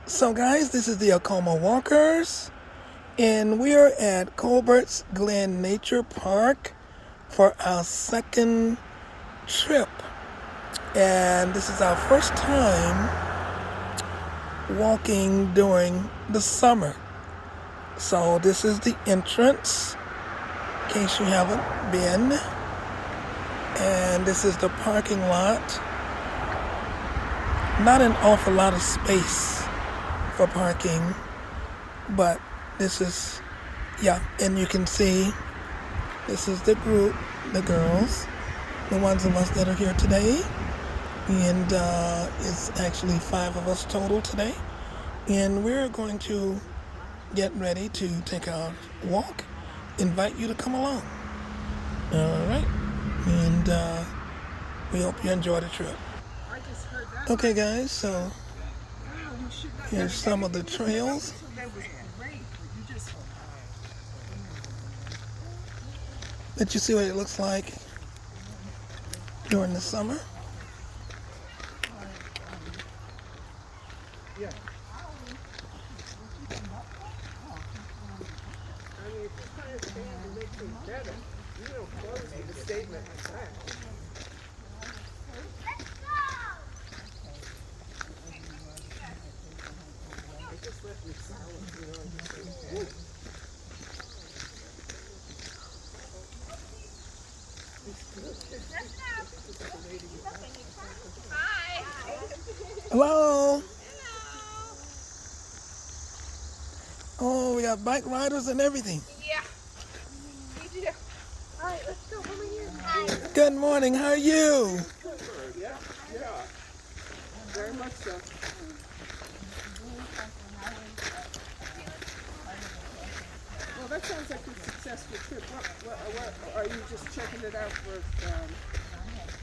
So guys, this is the Acoma Walkers, and we are at Corbett's Glen Nature Park for our second trip. And this is our first time walking during the summer. So this is the entrance, in case you haven't been. And this is the parking lot. Not an awful lot of space for parking, but this is, and you can see this is the group, the girls, the ones of us that are here today, and it's actually 5 of us total today, and we're going to get ready to take our walk. Invite you to come along. All right, and we hope you enjoy the trip. Okay guys, so here's some of the trails. Let you see what it looks like during the summer. Hi. Hello. Oh, we got bike riders and everything. Yeah. Me too. All right, let's go. Come here. Hi. Good morning. How are you? Yeah, very much so. Well, that sounds like a successful trip. What are you just checking it out for?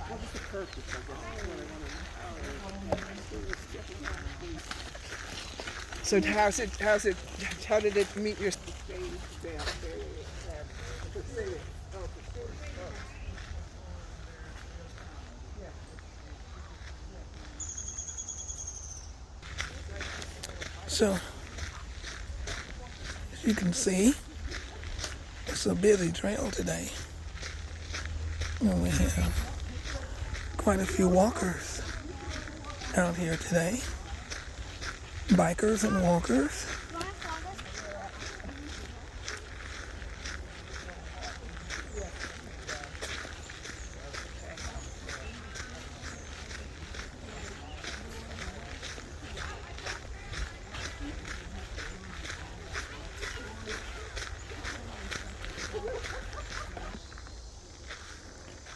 What was the purpose? I guess that's what I want to know. So how did it meet your? So, as you can see, it's a busy trail today. And we have quite a few walkers out here today. Bikers and walkers.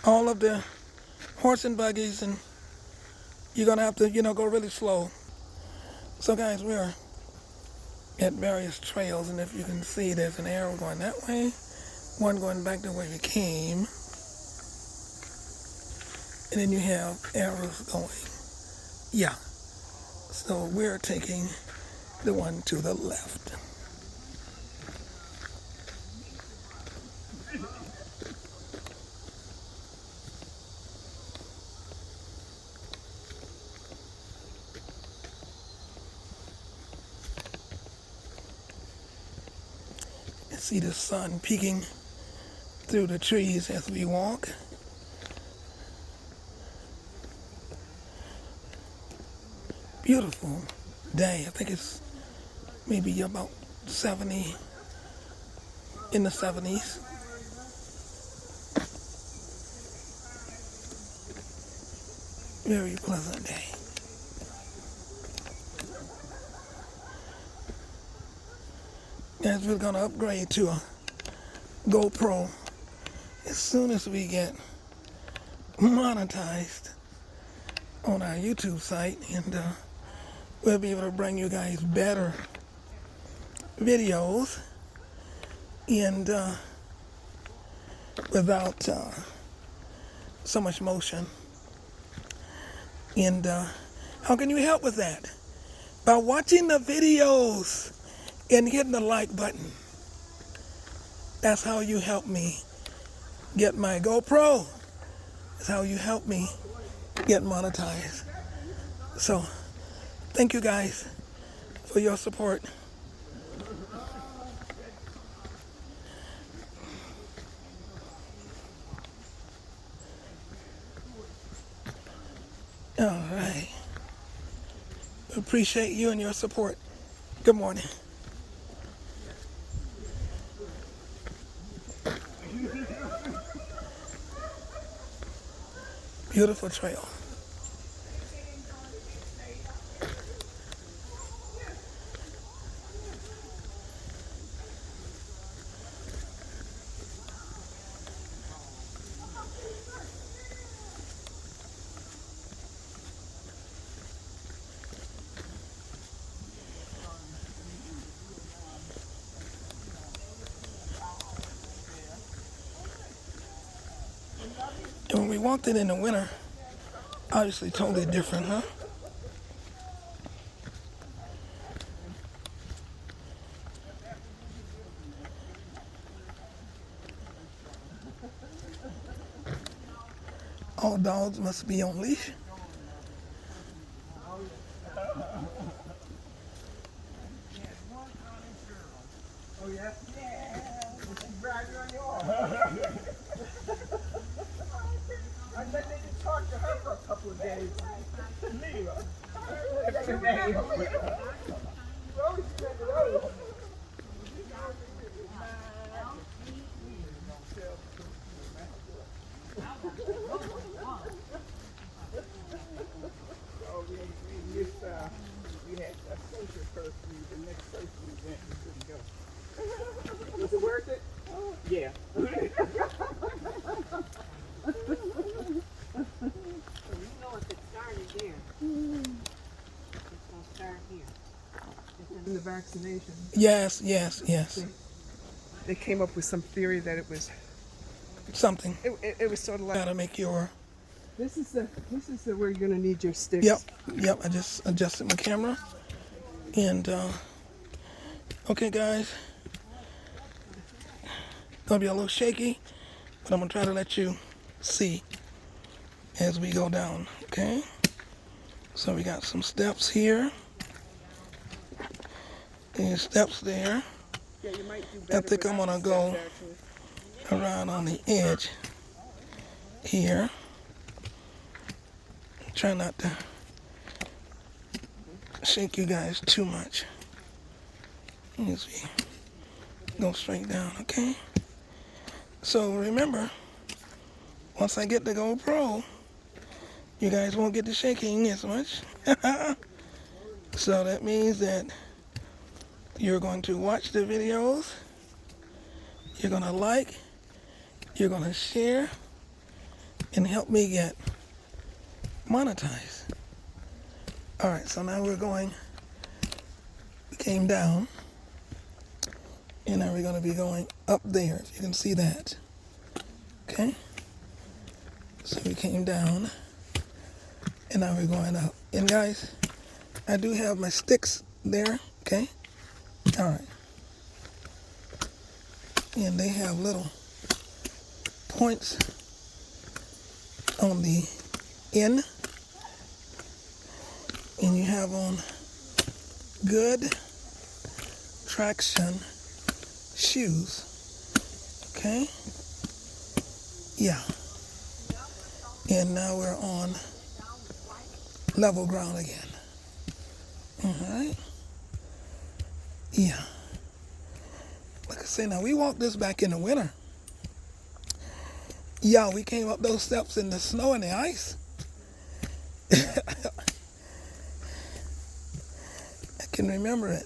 All of the horse and buggies, and you're gonna have to, go really slow. So guys, we're at various trails, and if you can see, there's an arrow going that way, one going back the way we came, and then you have arrows going. So we're taking the one to the left. See the sun peeking through the trees as we walk. Beautiful day. I think it's maybe about 70, in the 70s. Very pleasant day. Guys, we're gonna upgrade to a GoPro as soon as we get monetized on our YouTube site, and we'll be able to bring you guys better videos and without so much motion. And how can you help with that? By watching the videos and hitting the like button. That's how you help me get my GoPro. That's how you help me get monetized. So thank you guys for your support. All right. Appreciate you and your support. Good morning. Beautiful trail. And when we walked it in the winter, obviously totally different, huh? All dogs must be on leash. Oh yeah? Yeah. She's bragging on you all. I bet they didn't talk to her for a couple of days. Leave we had a social person, the next social event we couldn't go. Was it worth it? Yeah. So you know if it started there, it's going to start here. In the vaccination, Yes. they came up with some theory that it was Something. it was sort of like Gotta make your. this is the where you're gonna need your sticks. Yep. I just adjusted my camera. And, okay, guys. Gonna be a little shaky, but I'm gonna try to let you see as we go down, okay? So we got some steps here. And steps there. Yeah, you might do I better. think I'm without gonna the go steps, actually. around on the edge here. Try not to shake you guys too much as we go straight down, okay? So remember, once I get the GoPro, you guys won't get the shaking as much. So that means that you're going to watch the videos, you're going to like, you're going to share, and help me get monetized. All right, so now we came down, and now we're going to be going up there, if you can see that. Okay? So we came down, and now we're going up. And guys, I do have my sticks there, okay? All right. And they have little points on the end, and you have on good traction shoes, okay? Yeah. And now we're on level ground again. All right. Yeah. Like I say, now we walked this back in the winter. Yeah, we came up those steps in the snow and the ice. I can remember it.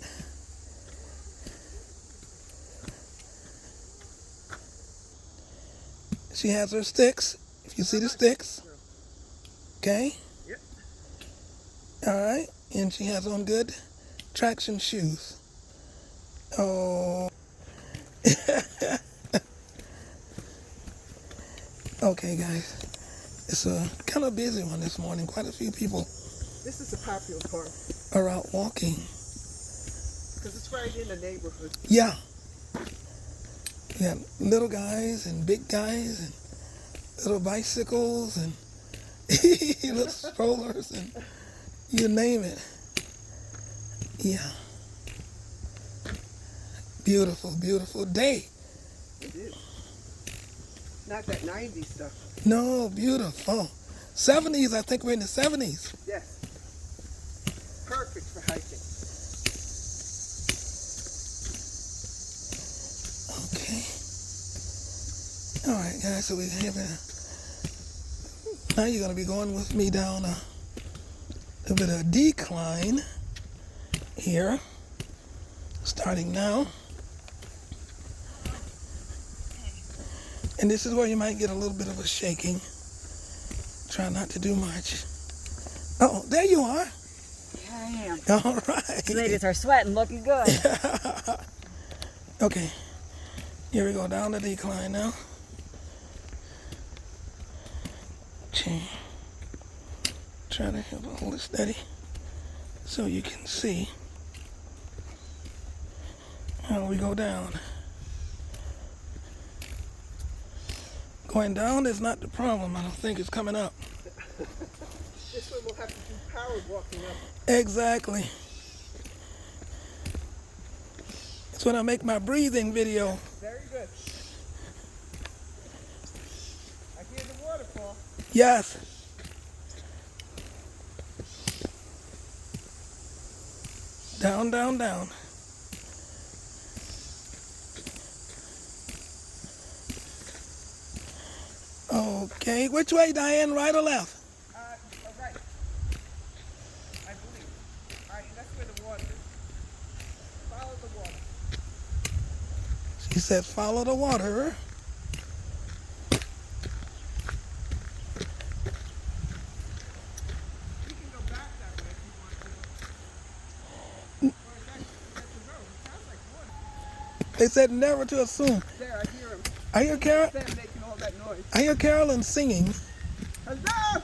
She has her sticks. If you see the sticks. Okay? Yep. All right. And she has on good traction shoes. Oh. Okay, guys. It's a kind of busy one this morning. Quite a few people This is the popular part are out walking. because it's right in the neighborhood. Yeah. We got little guys and big guys and little bicycles and little strollers and you name it. Yeah. Beautiful, beautiful day. It is. Not that 90s stuff. No, beautiful. 70s, I think we're in the 70s. Yes. Perfect for hiking. Okay. All right, guys, so we're having now you're going to be going with me down a bit of a decline here, starting now. And this is where you might get a little bit of a shaking. Try not to do much. Oh, there you are. Here I am. All right. You ladies are sweating, looking good. Okay. Here we go, down the decline now. Okay. Try to hold it steady so you can see how we go down. Going down is not the problem. I don't think it's coming up. This one will have to do powered walking up. Exactly. It's when I make my breathing video. Very good. I hear the waterfall. Yes. Down, down, down. Okay, which way, Diane, right or left? Right. I believe. All right, that's where the water is. Follow the water. She said, follow the water. You can go back that way if you want to. Or is that the road? It sounds like water. They said never to assume. There, I hear him. I hear Carol. Them making all that noise. I hear Carolyn singing. Hello!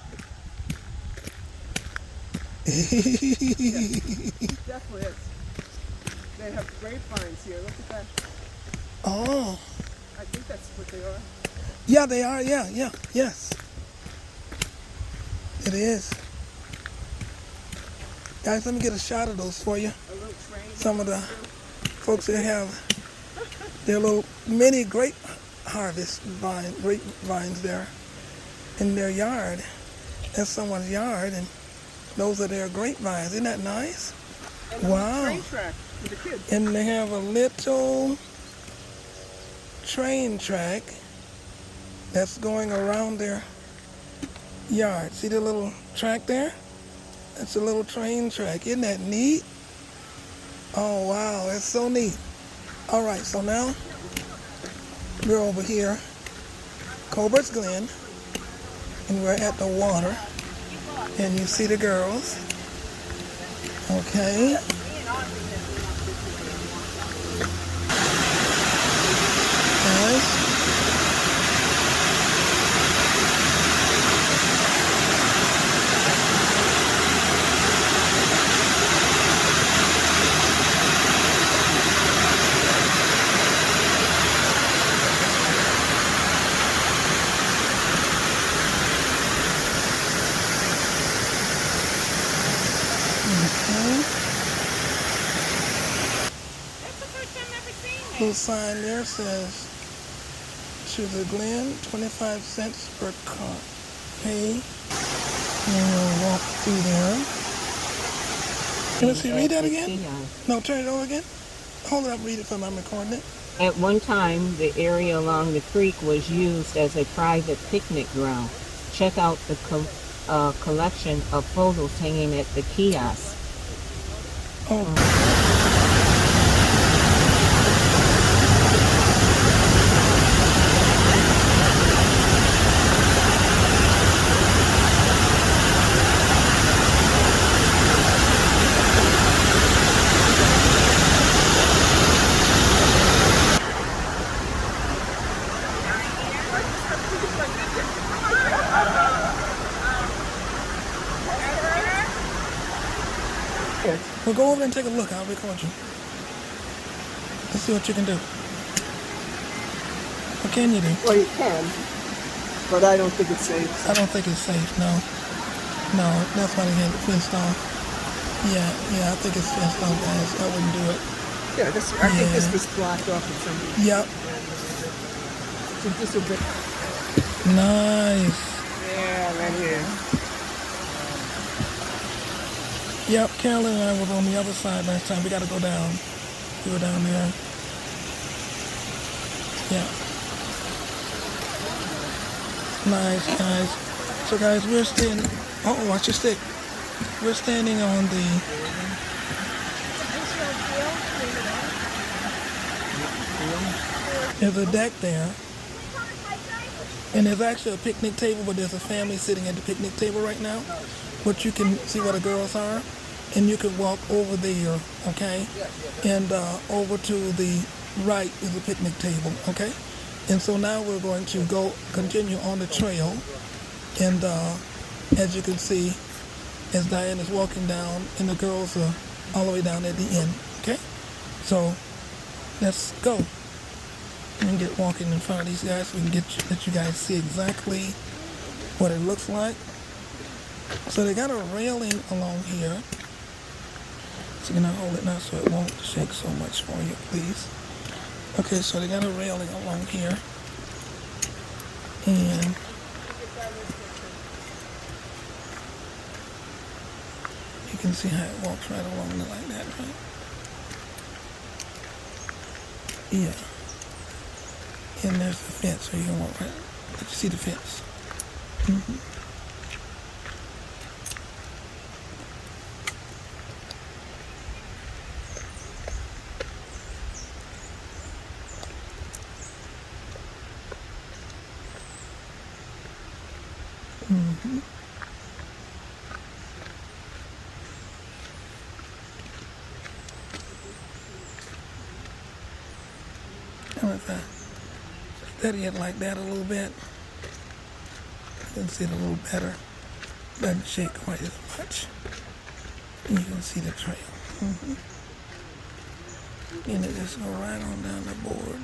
Definitely is. They have grapevines here. Look at that. Oh, I think that's what they are. yeah, they are. Yeah, yes. It is. Guys, let me get a shot of those for you. A little train. Some of the folks that have their little mini grape vines there in their yard. That's someone's yard, and those are their grapevines. Isn't that nice? And a Wow. train track for the kids. And they have a little train track that's going around their yard. See the little track there? That's a little train track. Isn't that neat? Oh, wow, that's so neat. All right, so now we're over here, Corbett's Glen, and we're at the water, and you see the girls. Okay. Guys. Little sign there says to the Glen, 25 cents per car. Pay. And we'll walk through there. Let's see, read that again? No, turn it over again. Hold it up, read it for me, I'm recording it. At one time, the area along the creek was used as a private picnic ground. Check out the collection of photos hanging at the kiosk. Oh. Well, go over and take a look. I'll record you. Let's see what you can do. What can you do? Well, you can, but I don't think it's safe. I don't think it's safe, no. No, that's why they had it fenced off. Yeah, I think it's fenced off, guys. I wouldn't do it. Yeah, I think this Yeah. was blocked off with something. Yep. So this will be. Nice. Yeah, right here. Yep, Carolyn and I were on the other side last time. We got to go down. We were down there. Yeah. Nice, guys. So, guys, we're standing. Oh, watch your stick. We're standing on the. There's a deck there. And there's actually a picnic table, but there's a family sitting at the picnic table right now. But you can see where the girls are. And you can walk over there, okay? And over to the right is a picnic table, okay? And so now we're going to continue on the trail. And as you can see, as Diane is walking down, and the girls are all the way down at the end, okay? So let's go and get walking in front of these guys so we can let you guys see exactly what it looks like. So they got a railing along here. So you're gonna hold it now so it won't shake so much for you, please. Okay, so they got a railing along here. And you can see how it walks right along there like that, right? Yeah. And there's the fence, so you can walk right. Let you see the fence. Mm-hmm. Mm-hmm. And if I steady it like that a little bit, you can see it a little better. Doesn't shake quite as much. And you can see the trail. Mm-hmm. And it just go right on down the board.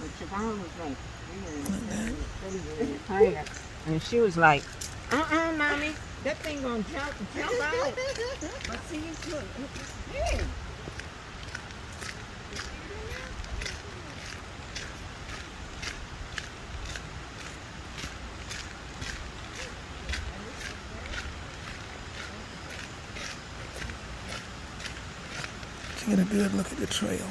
Like that. And she was like, mommy, that thing gonna jump out. But see, look. Hey. To get a good look at the trail.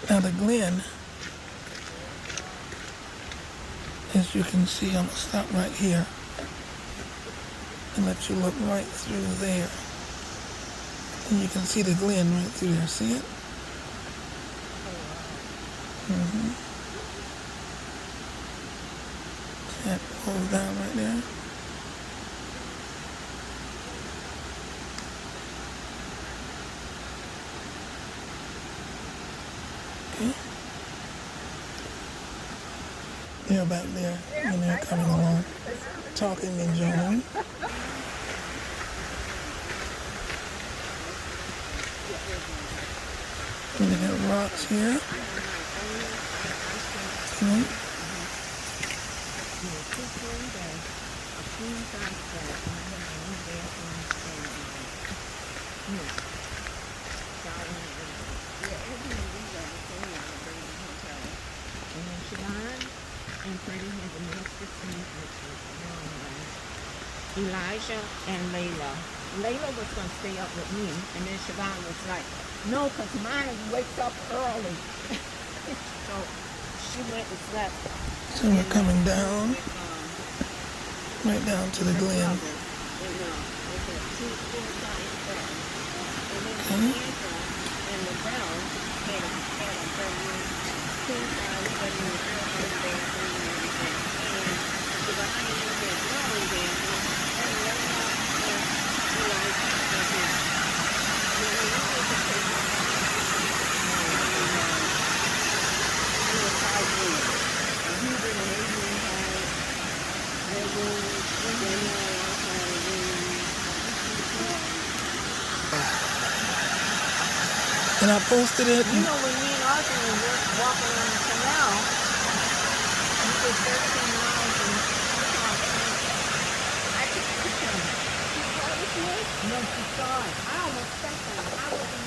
Now the Glen, as you can see, I'm going to stop right here and let you look right through there. And you can see the Glen right through there. See it? Mm-hmm. That goes down right there. Okay. They're back there, and they're coming along, talking and enjoying. And they got rocks here. See? Elijah and Layla. Layla was going to stay up with me, and then Siobhan was like, no, because mine wakes up early. So she went and slept. So we're coming down, right down to the Glen. Okay. And I posted it. You know, when me and parking and just walking on the canal, you did 13 miles and I took a picture of it. No, she saw it. I almost stepped on it. I was